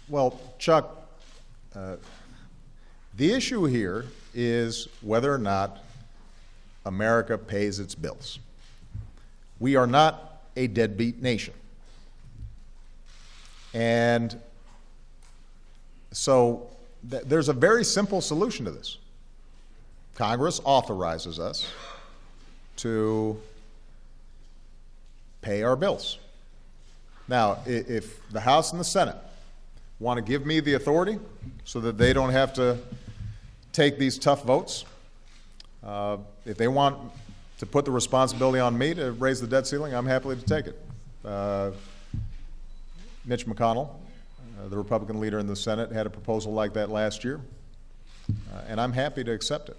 Well, Chuck, the issue here is whether or not America pays its bills. We are not a deadbeat nation. And so there's a very simple solution to this. Congress authorizes us to pay our bills. Now, if the House and the Senate want to give me the authority so that they don't have to take these tough votes, if they want to put the responsibility on me to raise the debt ceiling, I'm happy to take it. Mitch McConnell, the Republican leader in the Senate, had a proposal like that last year, and I'm happy to accept it.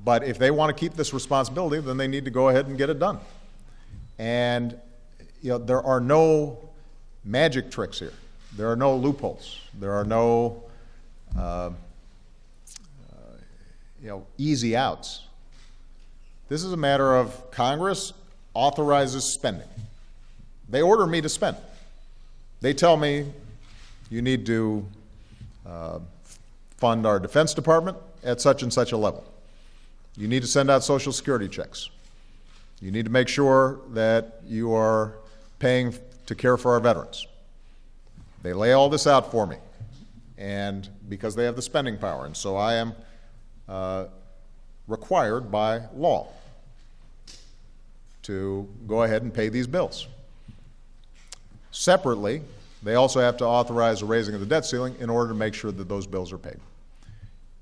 But if they want to keep this responsibility, then they need to go ahead and get it done. And there are no magic tricks here. There are no loopholes. There are no easy outs. This is a matter of Congress authorizes spending. They order me to spend. They tell me you need to fund our Defense Department at such and such a level. You need to send out Social Security checks. You need to make sure that you are paying to care for our veterans. They lay all this out for me, and because they have the spending power, and so I am required by law to go ahead and pay these bills. Separately, they also have to authorize the raising of the debt ceiling in order to make sure that those bills are paid.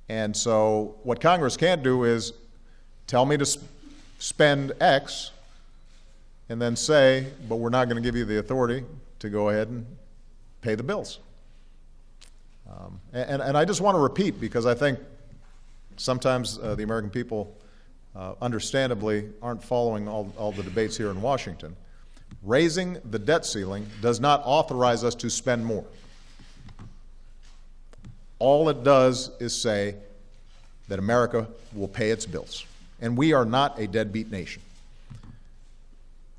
And so what Congress can't do is tell me to spend X and then say, but we're not going to give you the authority to go ahead and pay the bills. And I just want to repeat, because I think sometimes the American people understandably aren't following all the debates here in Washington. Raising the debt ceiling does not authorize us to spend more. All it does is say that America will pay its bills. And we are not a deadbeat nation.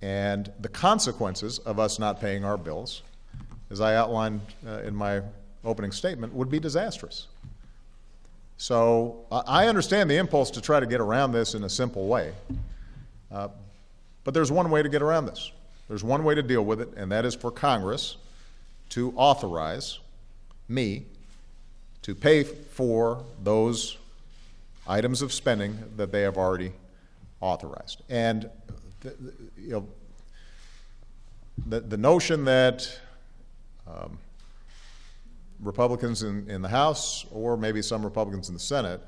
And the consequences of us not paying our bills, as I outlined in my opening statement, would be disastrous. So I understand the impulse to try to get around this in a simple way. But there's one way to get around this. There's one way to deal with it, and that is for Congress to authorize me to pay for those items of spending that they have already authorized. And the notion that Republicans in the House, or maybe some Republicans in the Senate,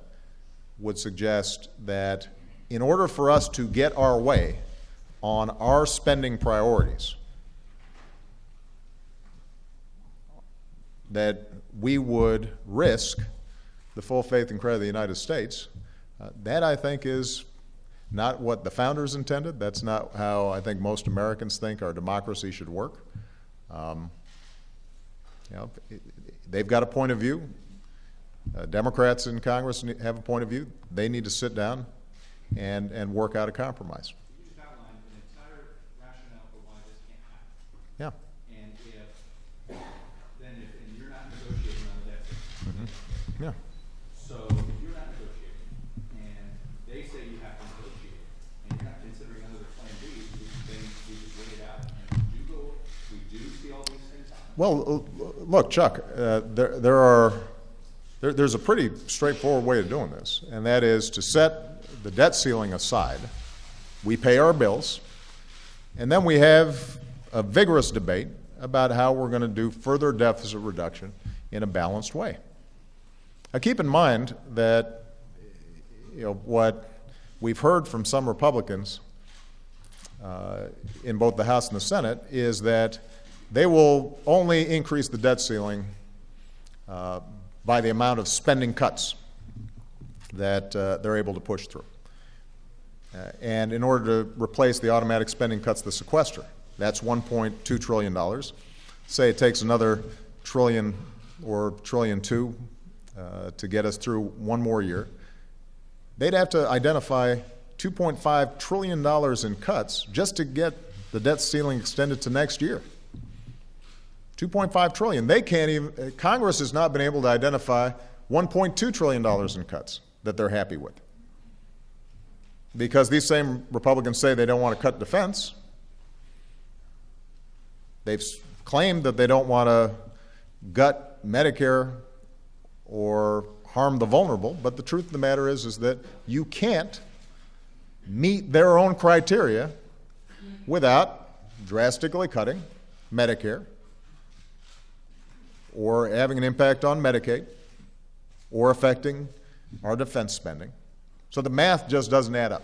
would suggest that in order for us to get our way on our spending priorities, that we would risk the full faith and credit of the United States, that I think is not what the founders intended. That's not how I think most Americans think our democracy should work. They've got a point of view. Democrats in Congress have a point of view. They need to sit down and work out a compromise. You just outlined an entire rationale for why this can't happen. Yeah. And if you're not negotiating on that, Yeah. so if you're not negotiating and they say you have to negotiate and you're not considering another plan B, then we just wait it out and we do see all these things happen. Well, look, Chuck, there's a pretty straightforward way of doing this, and that is to set the debt ceiling aside. We pay our bills, and then we have a vigorous debate about how we're going to do further deficit reduction in a balanced way. Now, keep in mind that what we've heard from some Republicans in both the House and the Senate is that they will only increase the debt ceiling by the amount of spending cuts that they're able to push through. And in order to replace the automatic spending cuts, the sequester, that's $1.2 trillion. Say it takes another trillion or $1.2 trillion to get us through one more year. They'd have to identify $2.5 trillion in cuts just to get the debt ceiling extended to next year. 2.5 trillion. They can't even, Congress has not been able to identify $1.2 trillion in cuts that they're happy with. Because these same Republicans say they don't want to cut defense. They've claimed that they don't want to gut Medicare or harm the vulnerable, but the truth of the matter is that you can't meet their own criteria without drastically cutting Medicare or having an impact on Medicaid or affecting our defense spending. So the math just doesn't add up.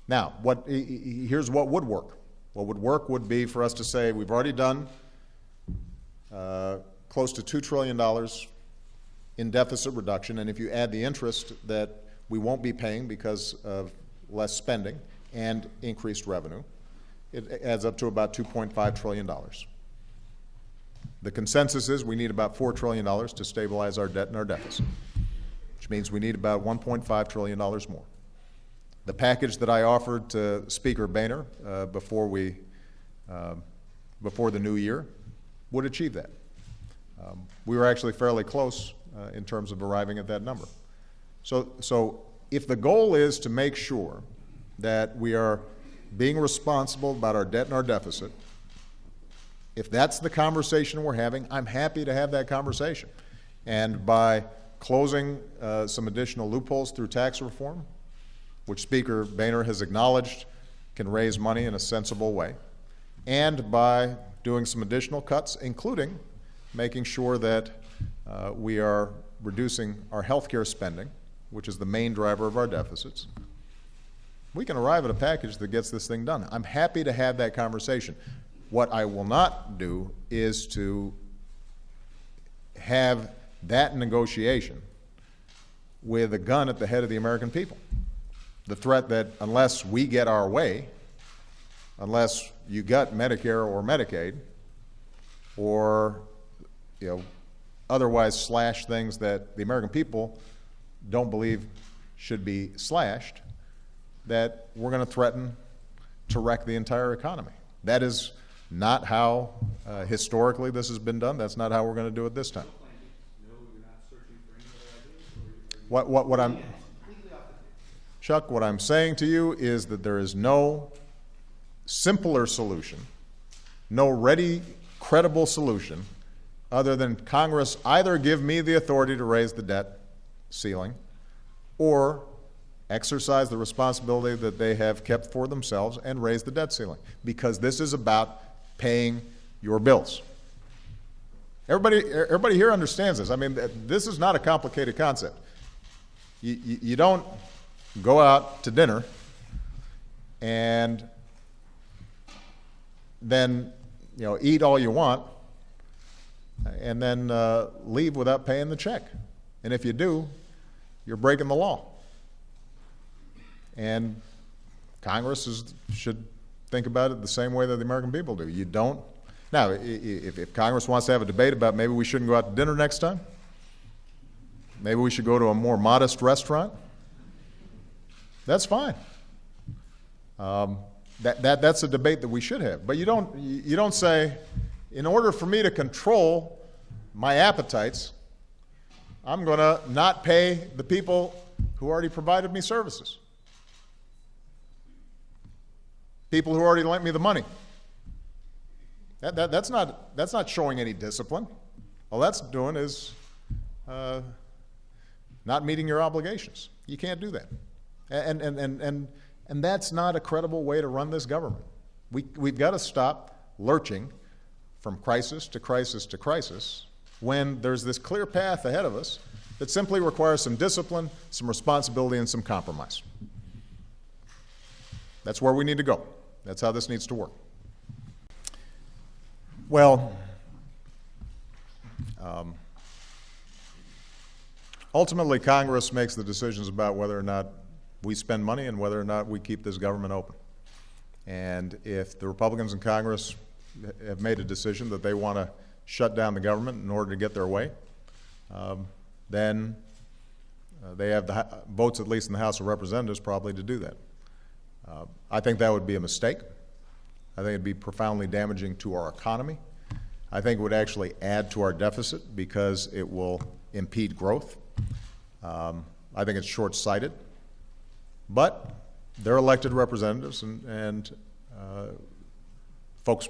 Now, here's what would work. What would work would be for us to say we've already done close to $2 trillion in deficit reduction, and if you add the interest that we won't be paying because of less spending and increased revenue, it adds up to about $2.5 trillion. The consensus is we need about $4 trillion to stabilize our debt and our deficit, which means we need about $1.5 trillion more. The package that I offered to Speaker Boehner before the new year would achieve that. We were actually fairly close in terms of arriving at that number. So if the goal is to make sure that we are being responsible about our debt and our deficit, if that's the conversation we're having, I'm happy to have that conversation. And by closing some additional loopholes through tax reform, which Speaker Boehner has acknowledged can raise money in a sensible way, and by doing some additional cuts, including making sure that we are reducing our health care spending, which is the main driver of our deficits, we can arrive at a package that gets this thing done. I'm happy to have that conversation. What I will not do is to have that negotiation with a gun at the head of the American people. The threat that unless we get our way, unless you gut Medicare or Medicaid, or otherwise slash things that the American people don't believe should be slashed, that we're going to threaten to wreck the entire economy. That is not how historically this has been done. That's not how we're going to do it this time. No, you're not searching for any other ideas? What I'm, Chuck, what I'm saying to you is that there is no simpler solution, no ready, credible solution, other than Congress either give me the authority to raise the debt ceiling or exercise the responsibility that they have kept for themselves and raise the debt ceiling, because this is about paying your bills. Everybody here understands this. I mean, this is not a complicated concept. You don't go out to dinner and then eat all you want and then leave without paying the check. And if you do, you're breaking the law. And Congress should think about it the same way that the American people do. You don't. Now, if Congress wants to have a debate about maybe we shouldn't go out to dinner next time, maybe we should go to a more modest restaurant, that's fine. That's a debate that we should have. But you don't say, in order for me to control my appetites, I'm going to not pay the people who already provided me services, people who already lent me the money. That's not showing any discipline. All that's doing is not meeting your obligations. You can't do that. And that's not a credible way to run this government. We've got to stop lurching from crisis to crisis to crisis when there's this clear path ahead of us that simply requires some discipline, some responsibility, and some compromise. That's where we need to go. That's how this needs to work. Well, ultimately, Congress makes the decisions about whether or not we spend money and whether or not we keep this government open. And if the Republicans in Congress have made a decision that they want to shut down the government in order to get their way, then they have the votes, at least in the House of Representatives, probably to do that. I think that would be a mistake. I think it would be profoundly damaging to our economy. I think it would actually add to our deficit because it will impede growth. I think it's short-sighted, but they're elected representatives, and folks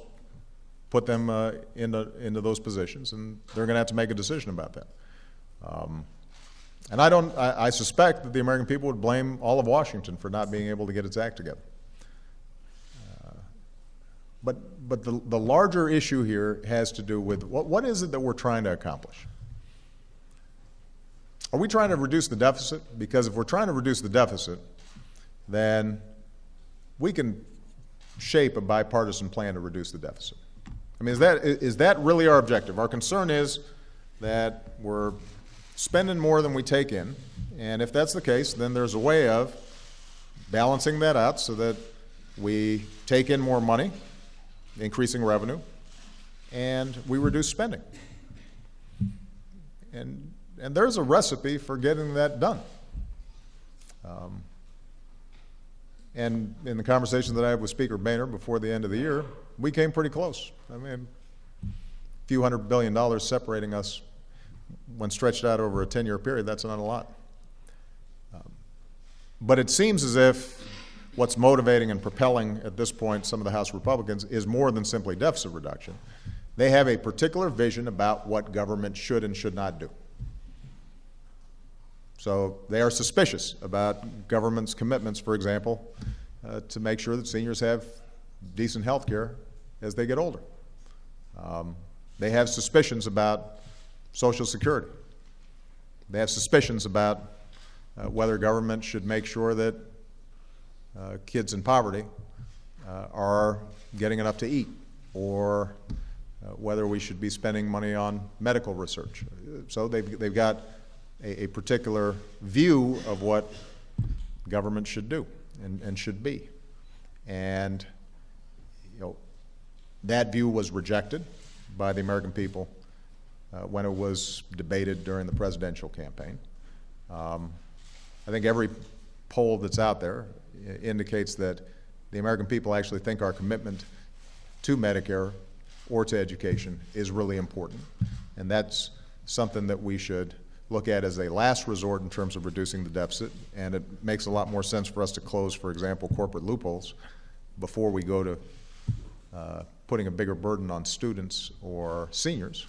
put them into those positions, and they're going to have to make a decision about that. And I suspect that the American people would blame all of Washington for not being able to get its act together. But the larger issue here has to do with what is it that we're trying to accomplish? Are we trying to reduce the deficit? Because if we're trying to reduce the deficit, then we can shape a bipartisan plan to reduce the deficit. I mean, is that really our objective? Our concern is that we're spending more than we take in, and if that's the case, then there's a way of balancing that out so that we take in more money, increasing revenue, and we reduce spending. And there's a recipe for getting that done. And in the conversation that I had with Speaker Boehner before the end of the year, we came pretty close. I mean, a few $100 billion separating us when stretched out over a 10-year period, that's not a lot. But it seems as if what's motivating and propelling at this point some of the House Republicans is more than simply deficit reduction. They have a particular vision about what government should and should not do. So they are suspicious about government's commitments, for example, to make sure that seniors have decent health care as they get older. They have suspicions about Social Security. They have suspicions about whether government should make sure that kids in poverty are getting enough to eat, or whether we should be spending money on medical research. So they've got a particular view of what government should do and should be. And that view was rejected by the American people when it was debated during the presidential campaign. I think every poll that's out there indicates that the American people actually think our commitment to Medicare or to education is really important. And that's something that we should look at as a last resort in terms of reducing the deficit, and it makes a lot more sense for us to close, for example, corporate loopholes before we go to putting a bigger burden on students or seniors